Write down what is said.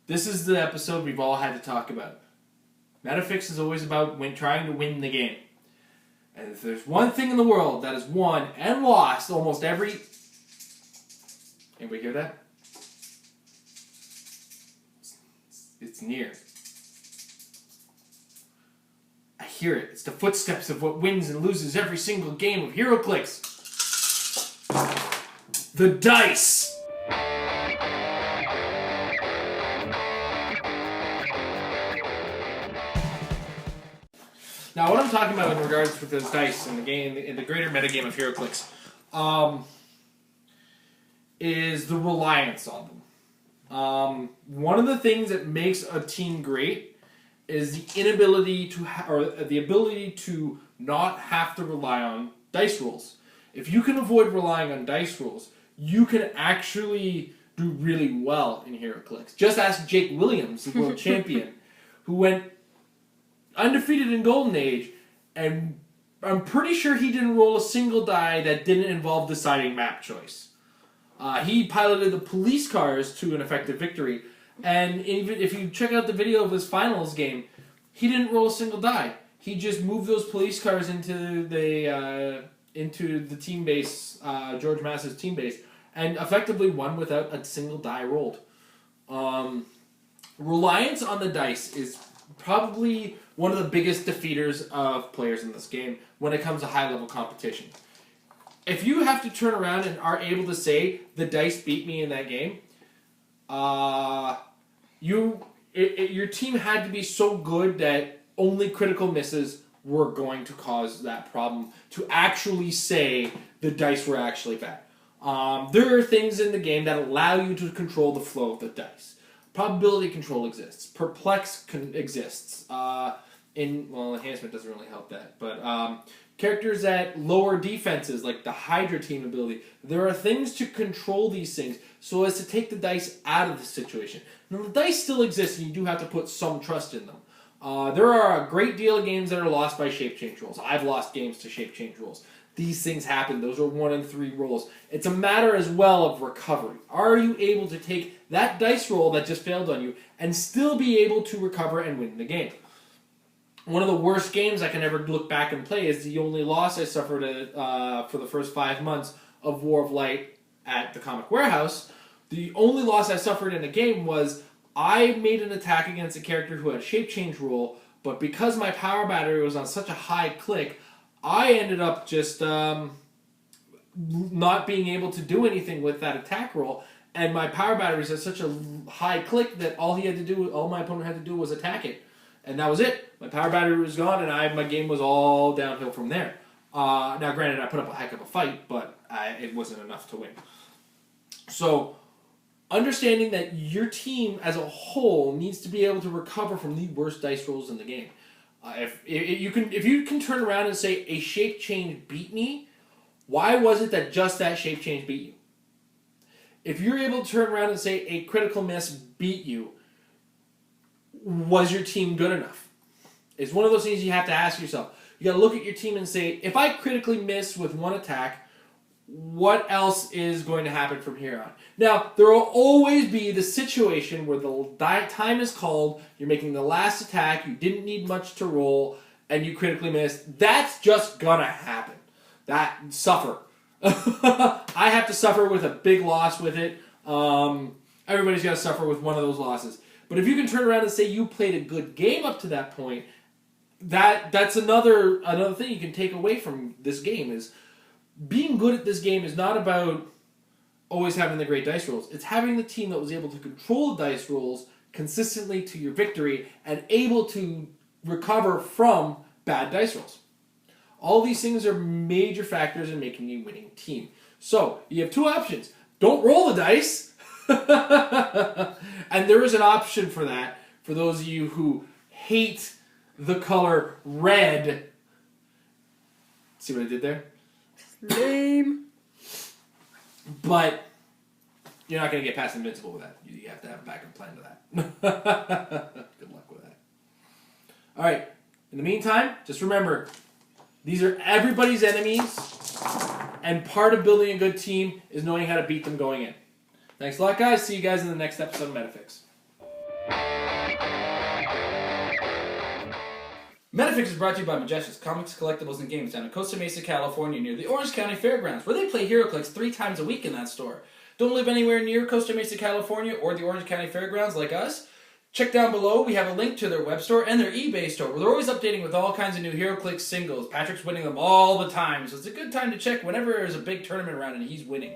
This is the episode we've all had to talk about. Metafix is always about trying to win the game. And if there's one thing in the world that has won and lost almost every... Anybody hear that? It's near. I hear it. It's the footsteps of what wins and loses every single game of Heroclix. The dice! Now, what I'm talking about in regards to the dice in the game, in the greater metagame of Heroclix, is the reliance on them. One of the things that makes a team great is the inability to, the ability to not have to rely on dice rolls. If you can avoid relying on dice rolls, you can actually do really well in Heroclix. Just ask Jake Williams, the world champion, who went undefeated in Golden Age, and I'm pretty sure he didn't roll a single die that didn't involve deciding map choice. He piloted the police cars to an effective victory, and even if you check out the video of his finals game, he didn't roll a single die. He just moved those police cars into the team base, George Mass's team base, and effectively won without a single die rolled. Reliance on the dice is probably one of the biggest defeaters of players in this game when it comes to high-level competition. If you have to turn around and are able to say, the dice beat me in that game, your team had to be so good that only critical misses were going to cause that problem to actually say the dice were actually bad. There are things in the game that allow you to control the flow of the dice. Probability control exists. Perplex exists. Enhancement doesn't really help that. But characters that lower defenses, like the Hydra team ability, there are things to control these things so as to take the dice out of the situation. Now, the dice still exist, and you do have to put some trust in them. There are a great deal of games that are lost by shape change rolls. I've lost games to shape change rolls. These things happen. Those are 1 in 3 rolls. It's a matter as well of recovery. Are you able to take that dice roll that just failed on you and still be able to recover and win the game? One of the worst games I can ever look back and play is the only loss I suffered for the first 5 months of War of Light at the Comic Warehouse. The only loss I suffered in a game was I made an attack against a character who had shape change roll, but because my power battery was on such a high click, I ended up just not being able to do anything with that attack roll, and my power battery is at such a high click that all my opponent had to do was attack it, and that was it. My power battery was gone, and my game was all downhill from there. Now, granted, I put up a heck of a fight, but it wasn't enough to win. So, understanding that your team as a whole needs to be able to recover from the worst dice rolls in the game. If you can turn around and say a shape change beat me, why was it that just that shape change beat you? If you're able to turn around and say a critical miss beat you, was your team good enough? It's one of those things you have to ask yourself. You got to look at your team and say, if I critically miss with one attack, what else is going to happen from here on? Now, there will always be the situation where the time is called, you're making the last attack, you didn't need much to roll, and you critically missed. That's just gonna happen. Suffer. I have to suffer with a big loss with it. Everybody's got to suffer with one of those losses. But if you can turn around and say you played a good game up to that point, that's another thing you can take away from this game is being good at this game is not about always having the great dice rolls. It's having the team that was able to control the dice rolls consistently to your victory and able to recover from bad dice rolls. All these things are major factors in making a winning team. So, you have 2 options. Don't roll the dice. And there is an option for that for those of you who hate the color red. See what I did there? Lame. But you're not going to get past Invincible with that. You have to have a backup plan to that. Good luck with that. All right. In the meantime, just remember, these are everybody's enemies, and part of building a good team is knowing how to beat them going in. Thanks a lot, guys. See you guys in the next episode of Metafix. Metafix is brought to you by Majestic's Comics, Collectibles, and Games down in Costa Mesa, California, near the Orange County Fairgrounds, where they play Heroclix 3 times a week in that store. Don't live anywhere near Costa Mesa, California, or the Orange County Fairgrounds like us? Check down below, we have a link to their web store and their eBay store, where they're always updating with all kinds of new Heroclix singles. Patrick's winning them all the time, so it's a good time to check whenever there's a big tournament around and he's winning.